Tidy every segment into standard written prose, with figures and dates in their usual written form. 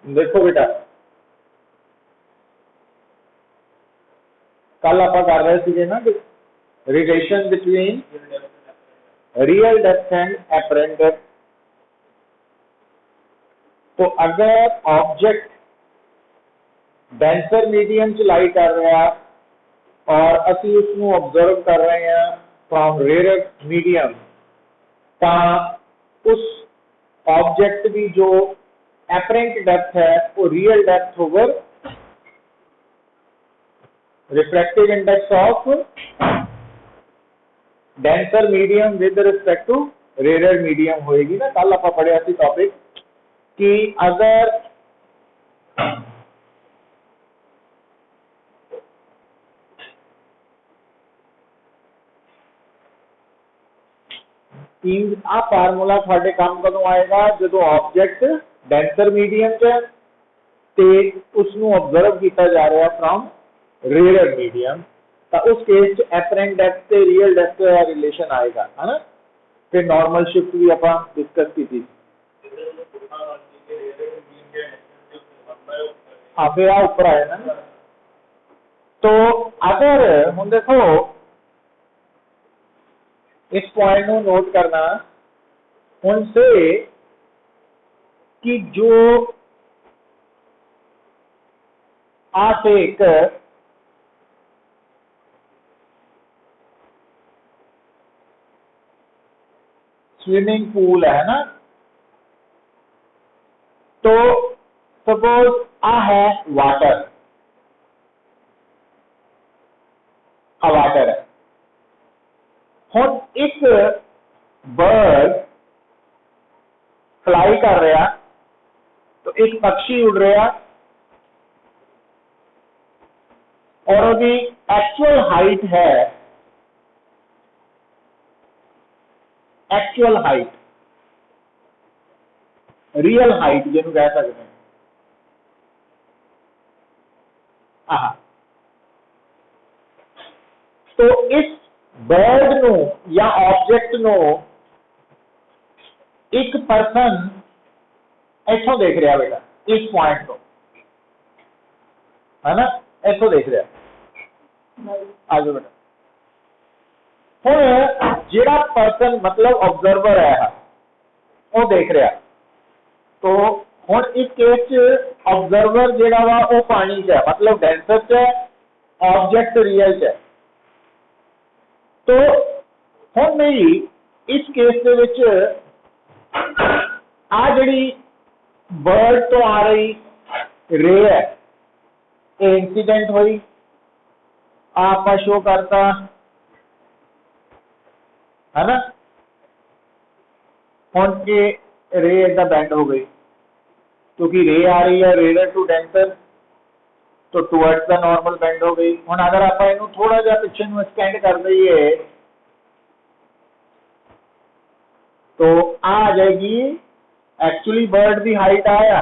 देखो बेटा, कल आप कर रहे थे ना relation between real depth and apparent depth. तो अगर ऑब्जेक्ट डेंसर मीडियम च लाई कर रहा और असी उसको ऑब्जर्व कर रहे हैं फ्रॉम रेयर मीडियम, तो उस ऑब्जेक्ट की जो एपरेंट डेप्थ है वो real depth over refractive index of denser medium with respect to rare medium होएगी ना। कल आप पढ़िया सी टॉपिक कि अगर आ फार्मूला थोड़े काम कदों आएगा जो ऑब्जेक्ट डेंसर मीडियम च ते उसनू ऑब्जर्व किया जा रहा फ्रॉम रेयर मीडियम, तो उस केस च एपरेंट डेप्थ ते रियल डेप्थ का रिलेशन आएगा, है ना। फिर नॉर्मल शिफ्ट भी आप डिस्कस की थी। हाँ फिर आ ऊपर आया ना। तो अगर हम देखो इस पॉइंट को नोट करना उनसे कि जो आप एक स्विमिंग पूल है ना, तो सपोज आ है वाटर, वाटर है। हम एक बर्ड फ्लाई कर रहा, तो एक पक्षी उड़ रहा और उसकी एक्चुअल हाइट है, एक्चुअल हाइट रियल हाइट जिन्होंने कह सकते हैं। तो इस बर्ड नो या ऑब्जेक्ट नो एक पर्सन इथों देख रहा बेटा, इस पॉइंट को, है ना, इथों देख रहा। आगे बेटा हूँ जिहड़ा पर्सन मतलब ऑब्जर्वर है वो देख रहा, तो हुण इस केस ऑब्जर्वर जिहड़ा वा वो पानी च है, मतलब डेंसर च है, ऑब्जेक्ट रियल च है। तो हुण नहीं इस केस दे विच आ जिहड़ी बर्ड तो आ रही रे है, ये इंसीडेंट हुई, आप शो करता, है ना। हुण ये रे इदा बैंड हो गई क्योंकि रे आ रही है रेयर टू डेंसर, तो टुवर्ड्स द नॉर्मल बेंड हो गई। हुण अगर आप इनू थोड़ा जिहा पिछे नू एक्सटेंड कर दईए तो आ जाएगी एक्चुअली बर्ड की हाइट आया,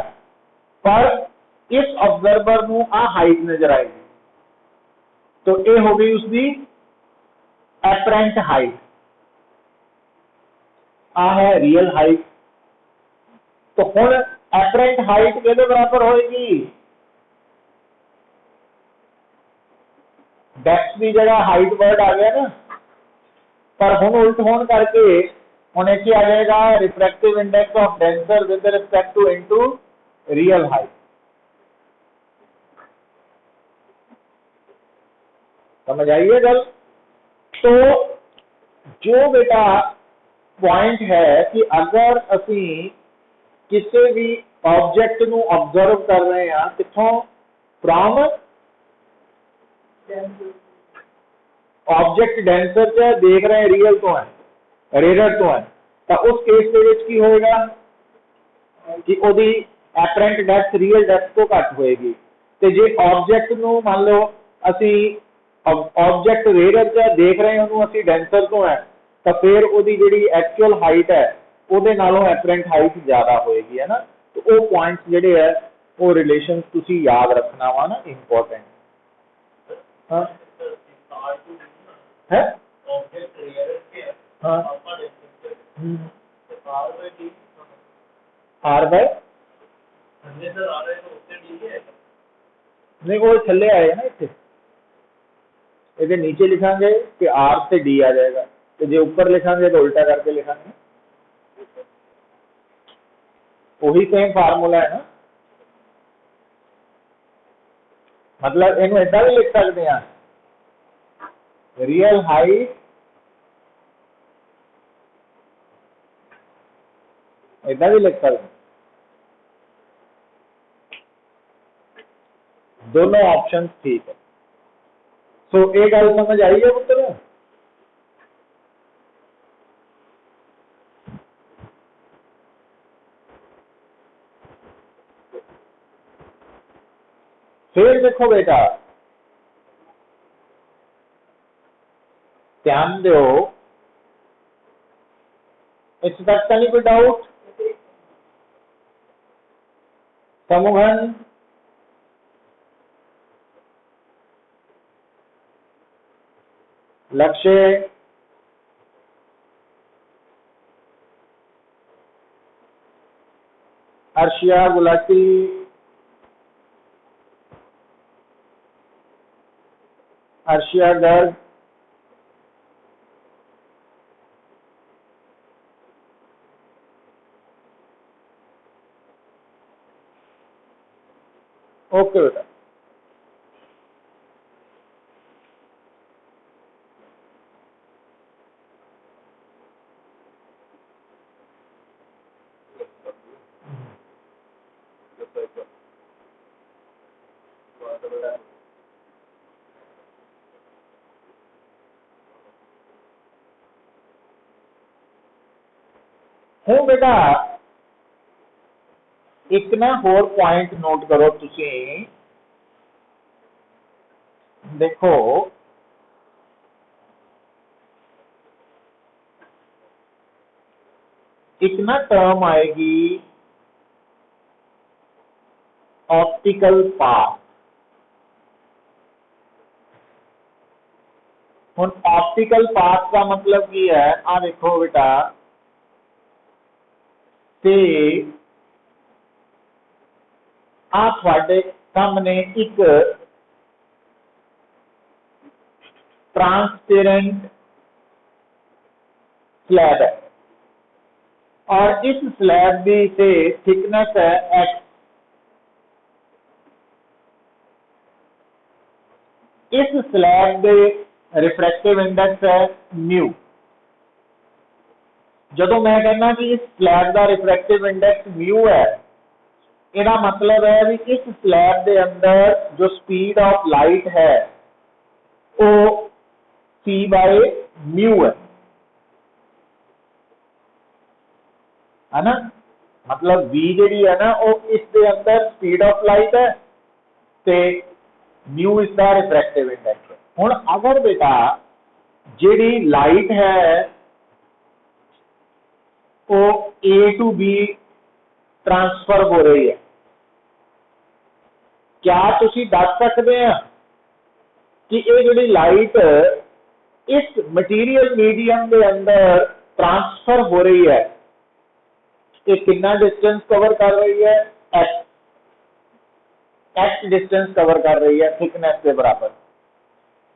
पर इस ऑब्जर्वर नू आ हाइट नजर आएगी, तो ये हो गई उसकी एपरेंट हाइट, आ है रियल हाइट। तो हुण एपरेंट हाइट के बराबर होएगी, डेप्थ की जगह हाइट वर्ड आ गया ना, पर हुण उल्ट होने करके हुण इत्थे आ जाएगा refractive index of denser with respect to into real height. समझ आई है गल। तो जो बेटा पॉइंट है कि अगर असी किसी भी ऑब्जेक्ट नू ऑब्जर्व कर रहे हैं किथों, फ्रॉम ऑब्जेक्ट डेंसर च देख रहे हैं रियल तो है, रेयर तो है, तो उस केस के विच की होएगा कि ओदी एपरेंट डेप्थ रियल डेप्थ तो घट होएगी। तो जे ऑब्जेक्ट नू मान लो असी ऑब्जेक्ट रेयर च देख रहे हैं उन्होंने असी डेंसर तो है, तो फिर ओदी जिहड़ी एक्चुअल हाइट है ਉਹਦੇ ਨਾਲੋਂ एपरेंट हाइट ज़्यादा होएगी, है ना। तो वो पॉइंट्स जिहड़े है वो रिलेशन तुसी याद रखना वा ना, इंपॉर्टेंट हाँ है। हाँ आर बाय नहीं वो थले आएगा ना इतने ये नीचे लिखांगे कि आर से डी आ जाएगा तो जो ऊपर लिखांगे तो उल्टा करके लिखांगे वही सेम फार्मूला है ना मतलब इन ऐसा भी लिख सकते हैं रियल हाइट ऐसा भी लिख सकते हैं दोनों ऑप्शन ठीक है सो एक गल समझ आई है पुत्र फिर देखो बेटा ध्यान दो इस तक का नहीं कोई डाउट समूहन लक्ष्य अर्शिया गुलाटी अर्शिया गर्ग ओके बेटा हूँ बेटा एक ना होर पॉइंट नोट करो तुसी देखो एक ना टर्म आएगी ऑप्टिकल पाथ हुण ऑप्टिकल पाथ का मतलब की है आ देखो बेटा ते आ तुहाडे सामने एक ट्रांसपेरेंट स्लैब है और इस स्लैब की से थिकनेस है एक्स इस स्लैब के रिफ्रैक्टिव इंडेक्स है म्यू जदों मैं कहना कि इस स्लैब का रिफ्रैक्टिव इंडेक्स म्यू है इसका मतलब है कि इस स्लैब के अंदर जो स्पीड ऑफ लाइट है वो c बाय म्यू है ना मतलब v जी है ना वो इसके अंदर स्पीड ऑफ लाइट है ते म्यू इसका रिफ्रैक्टिव इंडेक्स है हुण अगर बेटा जी लाइट है वो ए टू बी ट्रांसफर हो रही है क्या तुसी दस सकते हैं कि ये जी लाइट इस मटीरियल मीडियम के अंदर ट्रांसफर हो रही है ये कितना डिस्टेंस कवर कर रही है एक्स एक्स डिस्टेंस कवर कर रही है थिकनेस के बराबर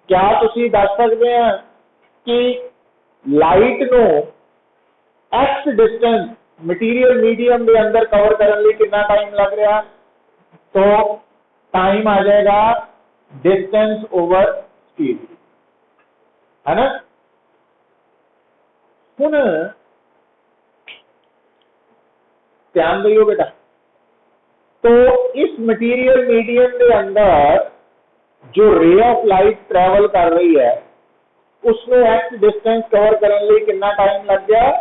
क्या तुसी दस सकते हैं कि light no x distance material medium के अंदर कवर करने लिए कितना टाइम लग रहा तो टाइम आ जाएगा डिस्टेंस ओवर स्पीड है ना हुण ध्यान दियो बेटा तो इस मटीरियल मीडियम के अंदर जो रे ऑफ लाइट ट्रैवल कर रही है उसको एक्स डिस्टेंस कवर करने लिए कितना टाइम लग गया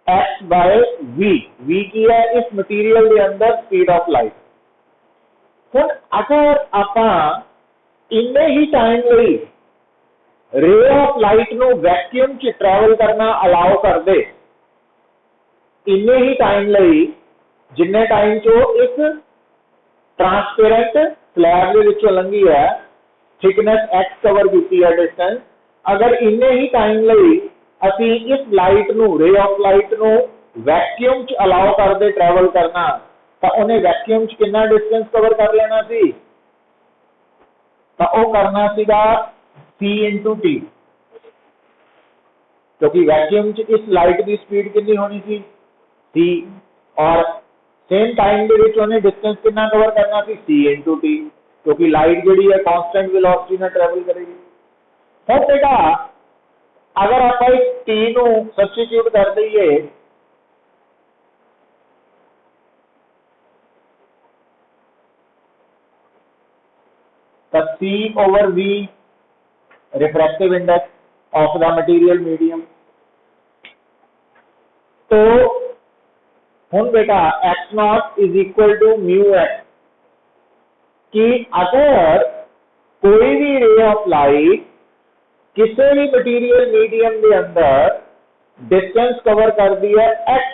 एक्स बाय वी की है इस मटीरियल के अंदर स्पीड ऑफ लाइट हुण अगर आपां इन्ने ही टाइम लई रे ऑफ लाइट नो वैक्यूम च ट्रैवल करना अलाउ कर दे इन्ने ही टाइम लई जिन्ने टाइम चो इस ट्रांसपेरेंट स्लैब के विचों लंघी है थिकनेस एक्स कवर की है डिस्टेंस अगर इन्ने ही टाइम लई असी इस लाइट नू रे ऑफ लाइट नू वैक्यूम च अलाउ कर दे ट्रैवल करना तो उन्हें वैक्यूम च कितना डिस्टेंस कवर कर लेना सी, तो वह करना सीगा c इंटू टी, क्योंकि वैक्यूम च इस लाइट की स्पीड कितनी होनी सी c, और सेम टाइम के विच उन्हें डिस्टेंस कितना कवर करना सी c इंटू टी, क्योंकि लाइट जी है कॉन्स्टेंट वेलोसिटी में ट्रैवल करेगी। हम बेटा अगर आप इस t नू सबस्टिट्यूट कर दईए तो c over v refractive index of the material medium. तो हुन बेटा x naught is equal to mu x, कि अगर कोई भी रे ऑफ लाइट किसी भी मटीरियल मीडियम के अंदर डिस्टेंस कवर कर दी है x,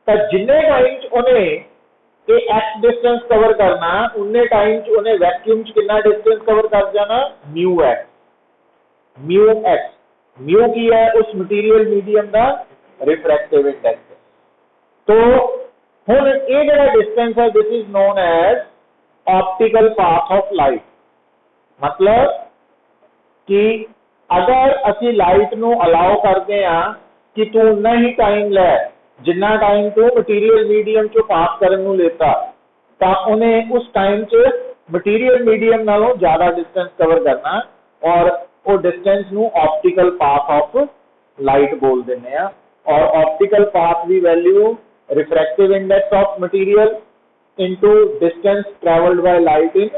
तो जिन्ने टाइम उन्हें x डिस्टेंस कवर करना उन्ने टाइम उन्हें वैक्यूम कितना डिस्टेंस कवर कर जाना म्यू एक्स। म्यू की है उस मटीरियल मीडियम का रिफ्रैक्टिव इंडेक्स। तो हुन ये जो डिस्टेंस है this is known as optical path of light. मतलब कि अगर असी लाइट नू अलाउ करते हैं कि तू उन्ना ही टाइम लै जिन्ना टाइम तू मटीरियल मीडियम चो पास करने नू लेता, तो उन्हें उस टाइम च मटीरियल मीडियम नालों ज्यादा डिस्टेंस कवर करना, और वो डिस्टेंस नू ऑप्टिकल पाथ ऑफ लाइट बोल देने हैं। और ऑप्टिकल पाथ की value refractive index of material into distance travelled by light in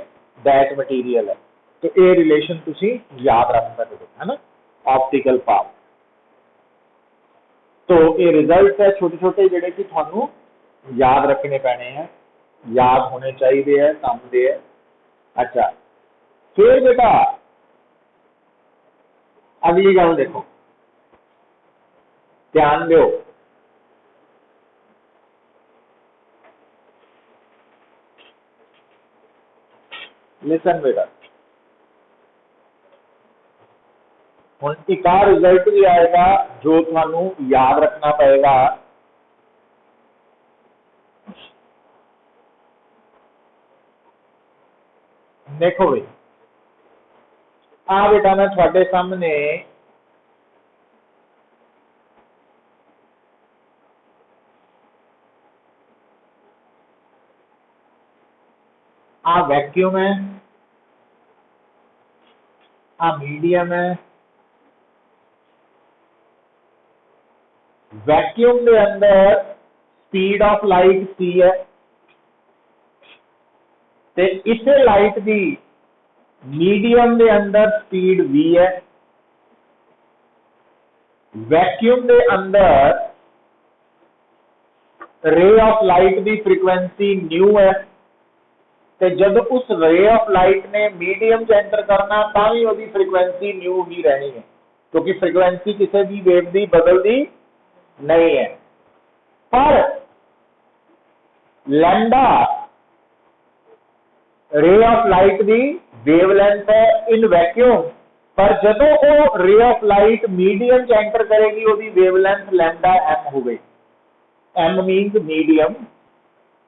that material है। तो ये रिलेशन तुसी याद रख सकते हो, है ना, ऑप्टिकल पाथ। तो ये रिजल्ट है छोटे छोटे जिहड़े कि थानू याद रखने पैने हैं, याद होने चाहिए है, काम दे है। अच्छा फिर बेटा अगली गल देखो, ध्यान दो, लिसन बेटा। हुण एक रिजल्ट भी आएगा जो थानू याद रखना पड़ेगा। देखो भाई आ बेटा मैं थोड़े सामने आ वैक्यूम है, आ मीडियम है, वैक्यूम के अंदर स्पीड ऑफ लाइट c है, ते इसे लाइट की मीडियम के अंदर स्पीड v है, वैक्यूम के अंदर रे ऑफ लाइट की फ्रीक्वेंसी न्यू है, ते जब उस रे ऑफ लाइट ने मीडियम च एंटर करना तां भी फ्रीक्वेंसी न्यू ही रहनी है, क्योंकि फ्रीक्वेंसी किसी भी वेव की बदलती नहीं है। पर लैम्डा रे ऑफ लाइट की वेवलेंथ है इन वैक्यूम, पर जदों वो रे ऑफ लाइट मीडियम च एंटर करेगी वो वेवलेंथ लैम्डा एम हो गई। एम मीन्स मीडियम,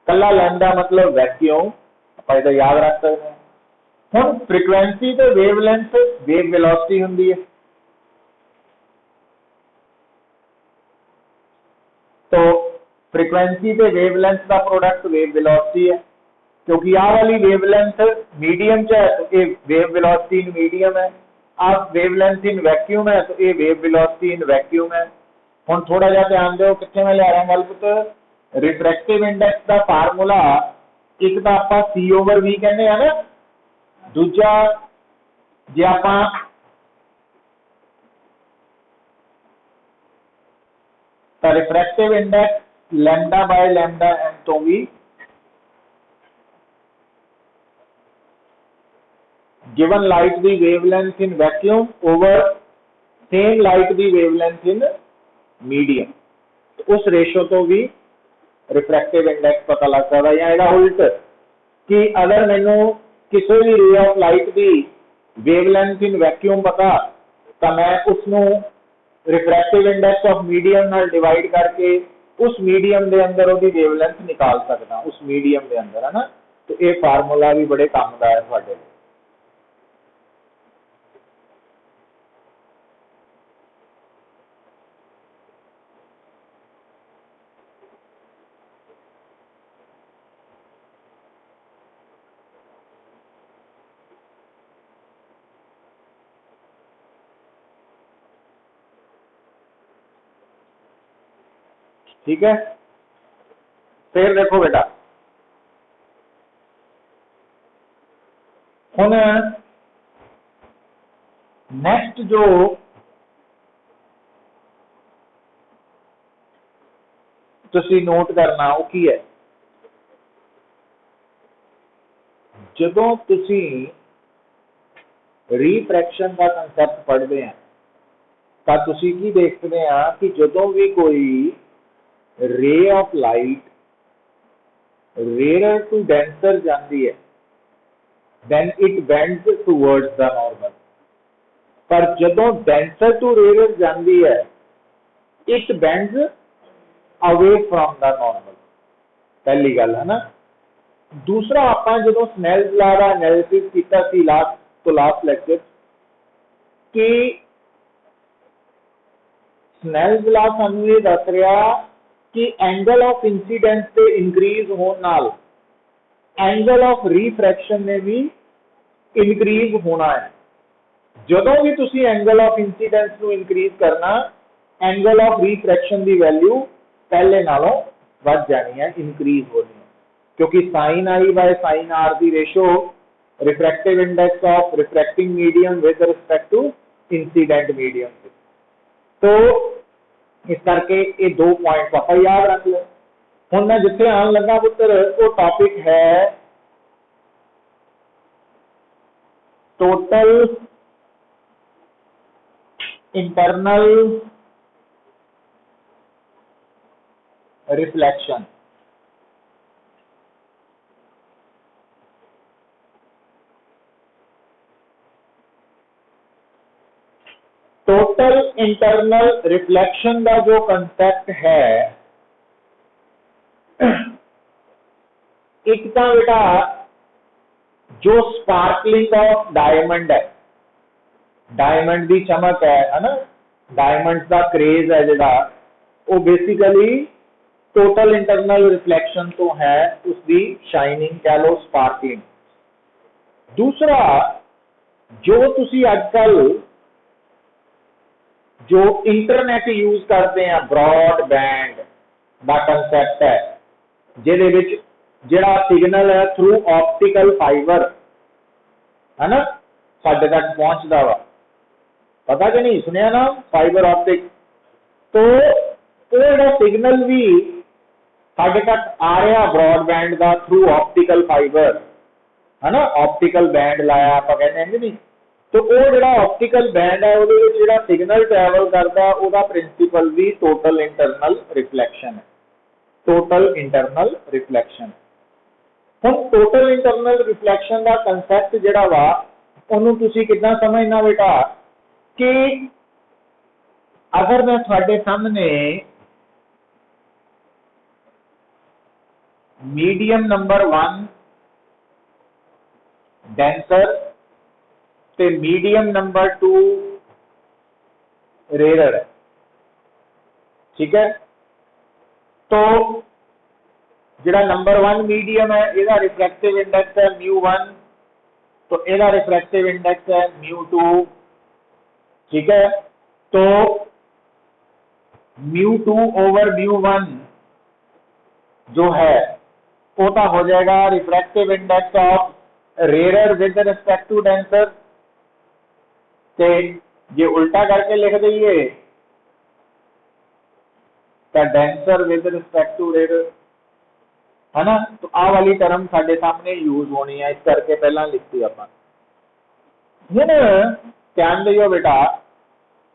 कला लैम्डा मतलब वैक्यूम, आप याद रख सकते हैं। हुण फ्रीक्वेंसी तो वेवलेंथ वेव वेलोसिटी हुंदी है, तो फ्रीक्वेंसी ते वेवलेंथ का प्रोडक्ट वेव वेलोसिटी है, क्योंकि आ वाली वेवलेंथ मीडियम च है तो ये वेव वेलोसिटी इन मीडियम है, आप वेवलेंथ इन वैक्यूम है तो ये वेव वेलोसिटी इन वैक्यूम है। हुण थोड़ा जिहा ध्यान दो कित्थे मैं ले रहा गल पुत, रिफ्रैक्टिव इंडेक्स का फार्मूला एक तो आप सी ओवर वी कहने हैं ना, दूजा जे आप refractive index lambda by lambda m तो भी गिवन लाइट दी wavelength in vacuum over same light दी वेवलेंथ इन मीडियम, तो उस रेशो तो भी रिफ्रैक्टिव इंडेक्स पता लग सकता है। या ਇਹਦਾ उल्ट कि अगर मैनू किसी भी रे ऑफ लाइट की वेवलेंथ इन वैक्यूम पता तो मैं उसनू रिफ्रैक्टिव इंडेक्स ऑफ मीडियम नाल डिवाइड करके उस मीडियम के अंदर उसकी वेवलेंथ निकाल सकता, उस मीडियम के अंदर, है ना। तो ये फार्मूला भी बड़े काम का है तुहाडे। ठीक है, फिर देखो बेटा, हुण नेक्स्ट जो तुसी नोट करना वो की है, जदों तुसी रिफ्रैक्शन का कंसैप्ट पढ़ते हैं तो तुसी की देखते हैं कि जदों भी कोई ray of light rare to denser जाती है then it bends towards the normal, पर जदों डेंसर टू रेयर जाती है it bends away from the normal, पहली गल है ना। दूसरा आप जो स्नेल्स लॉ का एनालिसिस किया लास्ट लेक्चर कि स्नेल्स लॉ सानू ये दस रहा कि एंगल ऑफ इंसीडेंस के इंक्रीज होने नाल एंगल ऑफ रिफ्रैक्शन ने भी इंक्रीज होना है। जदों भी तुसी एंगल ऑफ इंसीडेंस को इंक्रीज करना, एंगल ऑफ रिफ्रैक्शन की वैल्यू पहले नालों बढ़ जानी है, इंक्रीज होनी है, क्योंकि sine i by sine r की ratio refractive index of refracting medium with respect to incident medium. तो इस करके ये दो पॉइंट आप याद रख लो। हुण मैं जिथे आन लगा पुत्र वो टॉपिक है total internal reflection. Total internal reflection का जो कंसेप्ट है, एक तो बेटा जो स्पार्कलिंग ऑफ डायमंड है, डायमंड की चमक है ना, डायमंड का क्रेज है जिहड़ा वो बेसिकली टोटल इंटरनल रिफ्लेक्शन तो है, उसकी शाइनिंग कह लो स्पार्कलिंग। दूसरा जो तुसी आजकल जो इंटरनेट यूज करते हैं ब्रॉडबैंड का कंसैप्ट है, जिहदे विच जिहड़ा सिग्नल है थ्रू ऑप्टिकल फाइबर है ना साडे तक पहुंचता वा, पता कि नहीं सुनिया ना फाइबर ऑप्टिक। तो वो सिग्नल भी साडे तक आ रहा ब्रॉडबैंड का थ्रू ऑप्टिकल फाइबर है ना, ऑप्टिकल बैंड लाया आप कहते हैं नहीं। तो वो जो ऑप्टिकल बैंड है वो सिग्नल ट्रैवल करता उसका प्रिंसिपल भी टोटल इंटरनल रिफ्लैक्शन है, टोटल इंटरनल रिफ्लैक्शन। हम टोटल इंटरनल रिफ्लैक्शन का कंसैप्ट जिहड़ा वा उन्होंने तुसी कितना समझना बेटा कि अगर मैं तुहाडे सामने मीडियम नंबर 1 डेंसर ते मीडियम नंबर 2 रेयर है, ठीक है। तो जिहड़ा नंबर 1 मीडियम है इसका रिफ्रैक्टिव इंडेक्स है μ1, तो इसका रिफ्रैक्टिव इंडेक्स है μ2, ठीक है। तो μ2 ओवर μ1 जो है वो तो हो जाएगा refractive index of rare with respect to denser. ते ये उल्टा करके लिख दीजिए तो denser with respect to rare है ना। तो आ वाली टर्म साडे सामने यूज होनी है, इस करके पहला लिखती आप। हुण ध्यान दियो बेटा,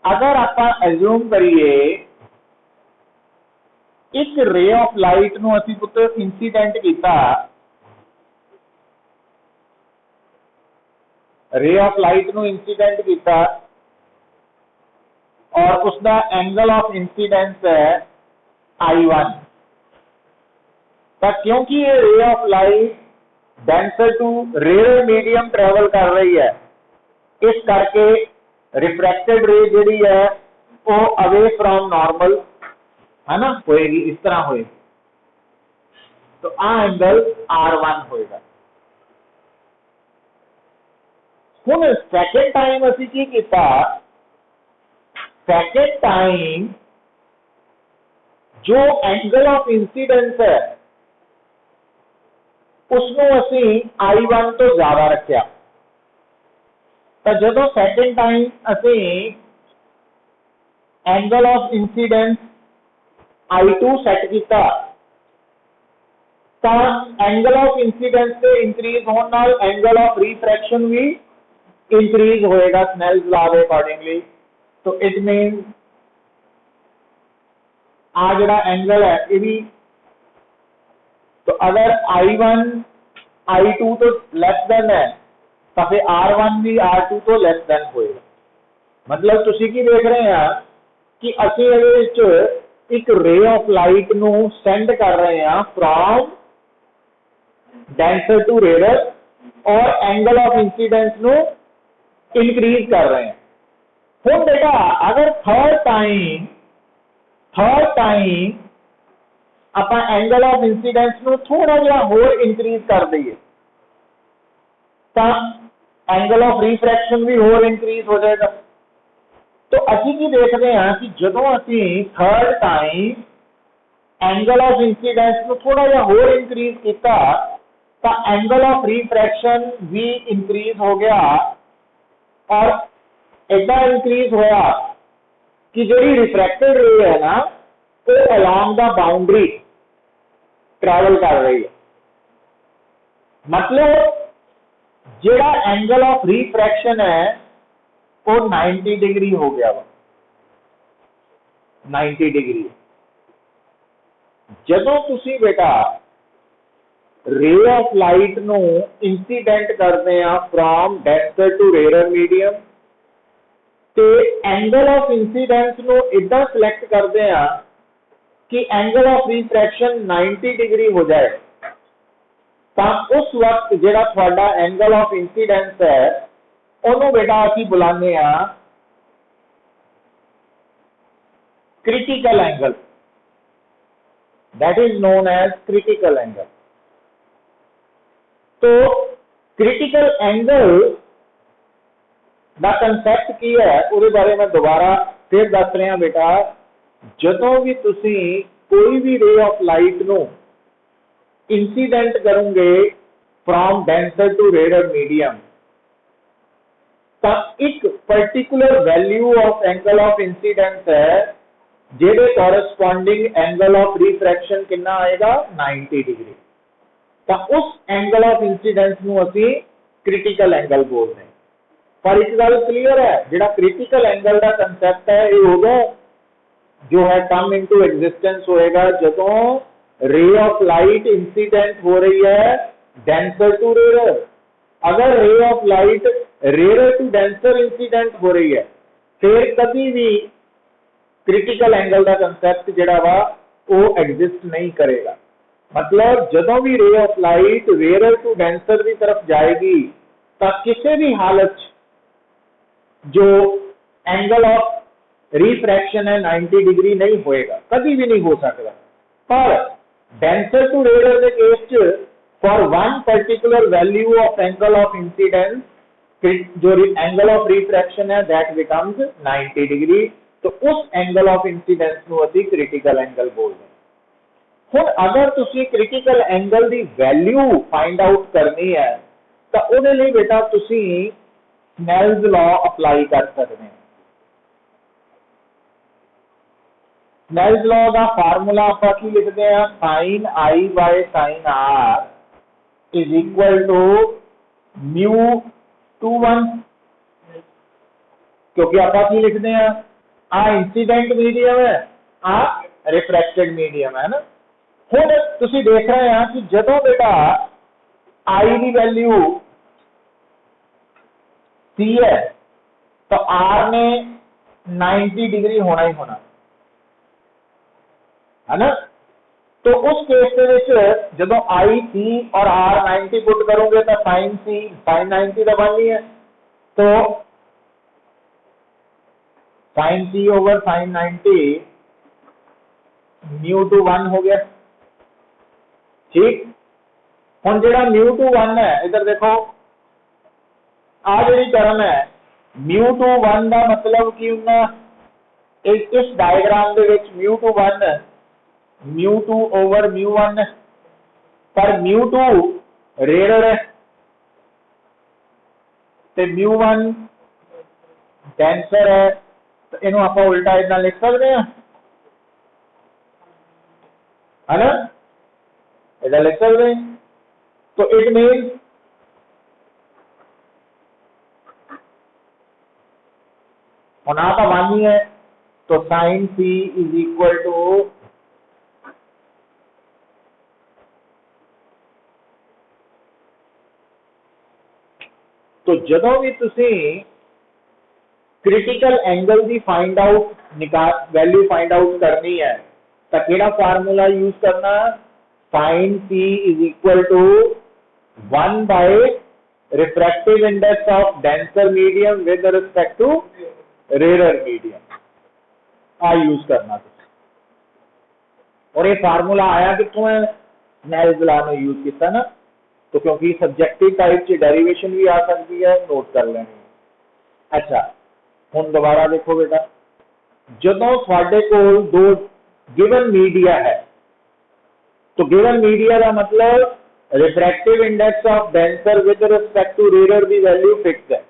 अगर आप एज्यूम करिए एक रे ऑफ लाइट नूं असीं पुत्र इंसीडेंट किया, रे ऑफ लाइट नूं इंसीडेंट किया और उसका एंगल ऑफ इंसीडेंस है I1। तो क्योंकि ये ray of light denser to rare medium travel कर रही है, इस करके रिफ्रैक्टेड रे जी है वो अवे फ्रॉम नॉर्मल है ना होएगी, इस तरह होएगी। तो आ एंगल R1 होएगा। हुण सैकेंड टाइम असी की कीता, सैकेंड टाइम जो एंगल ऑफ इंसीडेंस है उसनों असी I1 तो ज्यादा रखा। तो जो सैकेंड टाइम असी angle of incidence I2 set किया, तो एंगल ऑफ इंसीडेंस से इंक्रीज होने नाल एंगल ऑफ रिफ्रैक्शन भी इंक्रीज होएगा स्नेल्स लॉ के अकॉर्डिंगली। तो इट मीन आ जड़ा एंगल है ये भी, तो अगर I1 I2 तो लेस देन है तो फिर R1 भी R2 तो लेस देन होएगा। मतलब तुसी की देख रहे हैं कि असी एक रे ऑफ लाइट नू सेंड कर रहे हैं फ्रॉम डेंसर टू रेयर और एंगल ऑफ इंसीडेंस नू इंक्रीज कर रहे हैं। हुण बेटा अगर थर्ड टाइम आप एंगल ऑफ इंसीडेंस नू थोड़ा जिहा होर इंक्रीज कर दईए तो एंगल ऑफ रिफ्रैक्शन भी होर इंक्रीज हो जाएगा। तो असी की देखते हैं कि जदों असी third time angle of incidence नू थोड़ा जिहा होर इंक्रीज किया तो एंगल ऑफ रिफ्रैक्शन भी इंक्रीज हो गया, और इतना इंक्रीज होया कि जी रिफ्रैक्टेड रे है ना वो अलोंग द बाउंड्री ट्रैवल कर रही है। मतलब जेड़ा एंगल ऑफ रिफ्रैक्शन है वो 90 डिग्री हो गया वा, 90 डिग्री। जदों तुसी बेटा रे ऑफ लाइट नू इंसीडेंट करते हैं from denser to rare medium, तो एंगल ऑफ इंसीडेंस नू इदा सिलेक्ट करते हैं कि एंगल ऑफ रिफ्रैक्शन 90 डिग्री हो जाए, तो उस वक्त जेड़ा थोड़ा एंगल ऑफ इंसीडेंस है उन्होंने बेटा असी बुलाने critical angle, that is known as critical angle. तो क्रिटिकल एंगल का कंसैप्ट की है उसके बारे में दोबारा फिर दस रहा बेटा। जदों भी तुसी कोई भी रे ऑफ लाइट नू इंसीडेंट करोगे from denser to rare medium, तो एक particular value of angle of incidence है जेडे कॉरेस्पॉन्डिंग एंगल ऑफ रिफ्रैक्शन कितना आएगा 90 डिग्री। तो उस एंगल ऑफ इंसीडेंस नू असी क्रिटिकल एंगल बोलते हैं। पर एक गल क्लीयर है, जेड़ा क्रिटिकल एंगल का कंसैप्ट है ये उदों जो है कम इनटू एग्जिस्टेंस होएगा जदों रे ऑफ लाइट इंसीडेंट हो रही है डेंसर टू रेयर। अगर ray of light rare to denser incident हो रही है फिर कभी भी क्रिटिकल एंगल का कंसैप्ट जेड़ा वा वो एग्जिस्ट नहीं करेगा। मतलब जदों भी ray of light rare to denser की तरफ जाएगी तो किसी भी हालत जो एंगल ऑफ रिफ्रैक्शन है 90 डिग्री नहीं होएगा, कभी भी नहीं हो सकता। पर डेंसर टू रेयर के case for one particular value of angle of incidence जो एंगल ऑफ रिफ्रैक्शन है दैट बिकम्स 90 डिग्री। तो उस एंगल ऑफ इंसीडेंस नू असी क्रिटिकल एंगल बोलते हैं। हुण अगर तुसी क्रिटिकल एंगल दी वैल्यू फाइंड आउट करनी है तो उहदे लई बेटा तुसी स्नेल्स लॉ अप्लाई कर सकते हैं। स्नेल्स लॉ का फार्मूला आप की लिखते हैं sine i by sine r is equal to mu 2 1, क्योंकि आप की लिखते हैं आ इंसीडेंट मीडियम है आ रिफ्रैक्टेड मीडियम है ना। हुण तुसी देख रहे हैं कि जदों बेटा आई की वैल्यू सी है तो आर ने 90 डिग्री होना ही होना। है ना। तो उस केस के विच जदों आई सी और आर 90 पुट करोगे तो साइन सी साइन 90 का बन ही है, तो साइन सी ओवर साइन 90 म्यू टू 1 हो गया। ठीक, हुण जिहड़ा म्यू टू 1 है, इधर देखो आ जिहड़ी टर्म है म्यू टू 1 का मतलब की होना, इस डायग्राम दे विच mu two 1 mu two over mu 1 पर म्यू टू रेयर है ते म्यू 1 डेंसर है, तो इनू आप उल्टा इतना लिख सकते हैं, है ना, इधर लिख सकते हैं। तो इट मीन होना तो 1 ही है, तो sine c is equal to तो जदों भी तुसी क्रिटिकल एंगल की find out value find out करनी है तो केड़ा फार्मूला यूज करना, sine c is equal to 1 by refractive index of denser medium with respect to rare medium, आ यूज करना तुसी। और ये फार्मूला आया कितों है, नेल्स लॉ ने यूज किया ना, तो क्योंकि सब्जेक्टिव टाइप से डेरिवेशन भी आ सकती है, नोट कर लेनी। अच्छा हुण दोबारा देखो बेटा, जदों तुहाडे कोल दो गिवन मीडिया है, तो गिवन मीडिया का मतलब refractive index of denser with respect to rare की वैल्यू फिक्स है,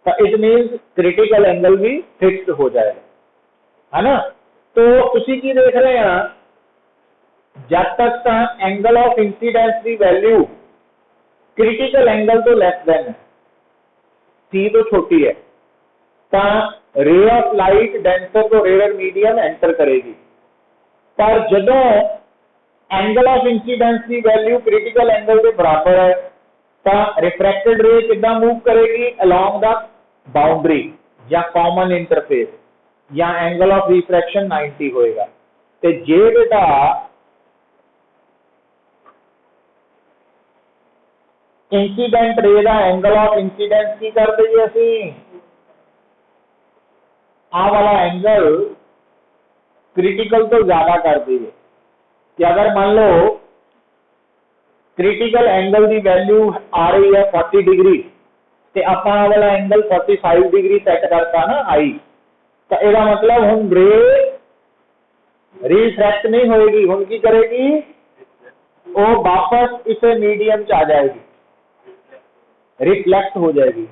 तो इट मीन्स क्रिटिकल एंगल भी फिक्स्ड हो जाएगा, है ना। तो तुसी की देख रहे हैं, जब तक एंगल ऑफ इंसीडेंस की वैल्यू क्रिटिकल एंगल तो लेस देन है, सी तो छोटी है, तो रे ऑफ लाइट डेंसर तो रेयर मीडियम एंटर करेगी, पर जदों एंगल ऑफ इंसीडेंस की वैल्यू क्रिटिकल एंगल के बराबर है, तो रिफ्रैक्टेड रे कितना मूव करेगी अलोंग द बाउंड्री या कॉमन इंटरफेस, या एंगल ऑफ रिफ्रैक्शन 90 होएगा। तो जे बेटा इंसीडेंट रे का एंगल ऑफ इंसीडेंस की कर दईए असीं, आ वाला एंगल क्रिटिकल तो ज्यादा कर दईए कि अगर मान लो क्रिटिकल एंगल की वैल्यू आ रही है 40 डिग्री, तो आप वाला एंगल 45 डिग्री सेट करता ना आई, तो यह मतलब हम रे रिफ्रैक्ट नहीं होएगी, हम की करेगी वो वापस इस मीडियम च आ जाएगी, रिफ्लेक्ट हो जाएगी।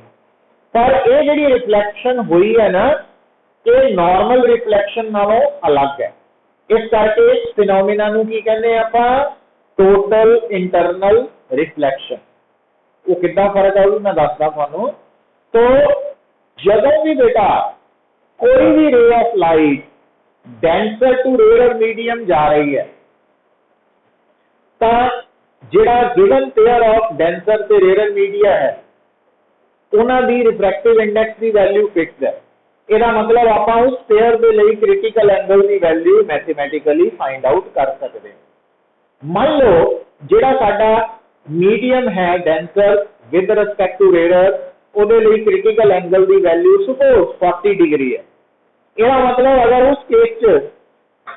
पर ये जी रिफ्लैक्शन हुई है ना, ये नॉर्मल रिफ्लैक्शन नालों अलग है, इस करके इस फिनोमिना नूं की कहते आप टोटल इंटरनल रिफ्लैक्शन। वो कितना फर्क है मैं दसदा तुहानूं। तो जदों भी बेटा कोई भी ray of light denser to rare medium जा रही है, तो जिहड़ा गिवन पेयर ऑफ डेंसर ते रेयर मीडिया है उन्हां दी रिफ्रैक्टिव इंडेक्स की वैल्यू फिक्स है। इसका मतलब आप उस पेयर के लिए क्रिटिकल एंगल की वैल्यू मैथमेटिकली फाइंड आउट कर सकते हैं। मान लो जिहड़ा साडा मीडियम है denser with respect to rare, उहदे लिए क्रिटिकल एंगल की वैल्यू सपोज 40 डिग्री है। इसका मतलब अगर उस केस च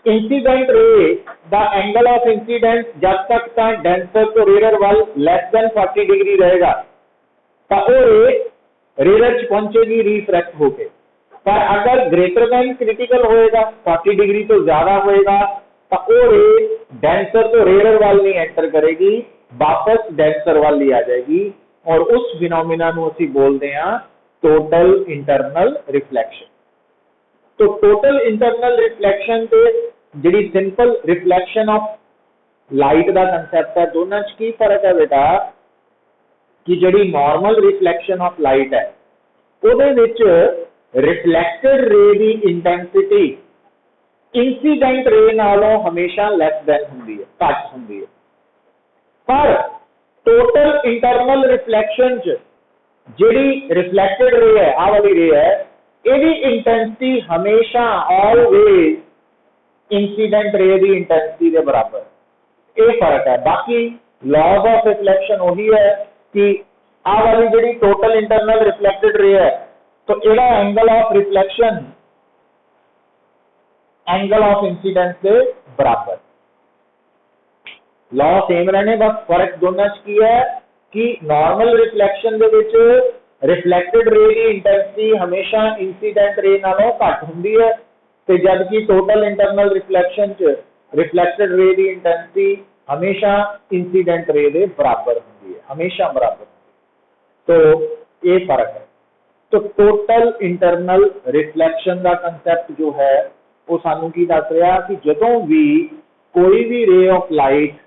इंसीडेंट रे द एंगल ऑफ इंसीडेंस जब तक डेंसर तो रेयर वाल लेस देन 40 डिग्री रहेगा, तो वो रे रेयर च पहुंचेगी रिफ्रैक्ट होके। पर अगर ग्रेटर देन क्रिटिकल होएगा 40 डिग्री तो ज्यादा होएगा, तो वो रे डेंसर तो रेयर वाल नहीं एंटर करेगी, वापस डेंसर वाल ही आ जाएगी, और उस फिनोमिना नूं असीं बोलते हैं टोटल इंटरनल रिफ्लैक्शन। तो टोटल इंटरनल रिफ्लैक्शन ते जिहड़ी सिंपल रिफ्लैक्शन ऑफ लाइट का कंसैप्ट है, दोनों च की फर्क है बेटा कि जिहड़ी नॉर्मल रिफ्लैक्शन ऑफ लाइट है उहदे विच रिफ्लैक्टेड रे की इंटेंसिटी इंसीडेंट रे नालों हमेशा लेस देन हुंदी है, घट हुंदी है। पर टोटल इंटरनल रिफ्लैक्शन च जिहड़ी रिफ्लैक्टेड रे है, आ वाली रे है, ਇਹਦੀ इंटेंसिटी हमेशा ऑलवेज इंसीडेंट रे की इंटेंसिटी के बराबर, ये फर्क है। बाकी लॉज ऑफ रिफ्लेक्शन वही है कि आ वाली जी टोटल इंटरनल रिफ्लेक्टेड रे है, तो यदा angle of reflection angle of incidence के बराबर, लॉ सेम रहने, बस फर्क दोनों च की है कि नॉर्मल रिफ्लेक्शन दे विच रिफ्लेक्टेड रे की इंटेंसिटी हमेशा इंसीडेंट रे नालों घट हुंदी है, ते जबकि टोटल इंटरनल रिफ्लेक्शन च रिफ्लेक्टेड रे की इंटेंसिटी हमेशा इंसीडेंट रे दे बराबर हुंदी है, हमेशा बराबर। तो ये फर्क है। तो टोटल इंटरनल रिफ्लेक्शन का कंसैप्ट जो है वो सानू की दस रहा कि जदों भी कोई भी ray of light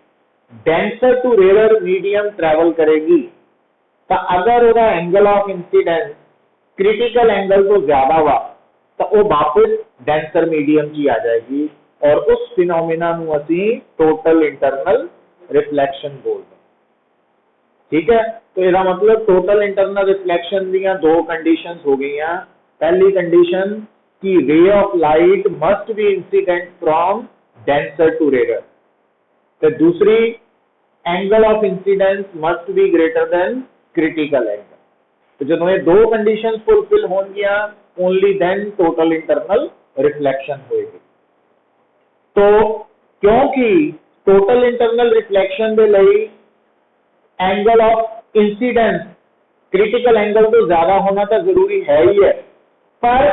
denser to rare medium travel करेगी, तो अगर वो angle of incidence critical angle तो ज्यादा हुआ तो वो वापस डेंसर मीडियम की आ जाएगी, और उस फिनोमिना नू असी टोटल इंटरनल रिफ्लेक्शन बोलते हैं। ठीक है, तो इसका मतलब टोटल इंटरनल रिफ्लेक्शन दी दो कंडीशंस हो गई। पहली कंडीशन कि ray of light must be incident from denser to rare, तो दूसरी angle of incidence must be greater than critical angle. तो जो ये दो कंडीशन फुलफिल होंगियां, only then total internal reflection होगी। तो क्योंकि टोटल इंटरनल रिफ्लेक्शन के लिए angle of incidence critical angle तो ज्यादा होना तो जरूरी है ही है, पर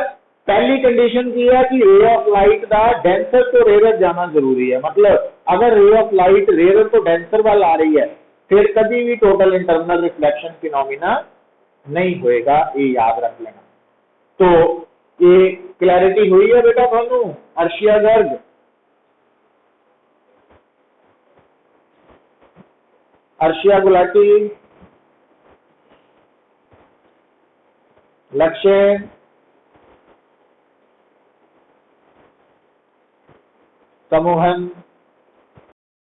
पहली कंडीशन की है कि रे ऑफ लाइट का डेंसर तो रेयर जाना जरूरी है। मतलब अगर रे ऑफ लाइट रेयर तो डेंसर वाल आ रही है, फिर कभी भी टोटल इंटरनल रिफ्लेक्शन फिनोमिना नहीं होएगा, ये याद रख लेना। तो ये क्लैरिटी हुई है बेटा थानू अर्शिया गर्ग? अर्शिया गुलाटी, लक्ष्य, समूहन,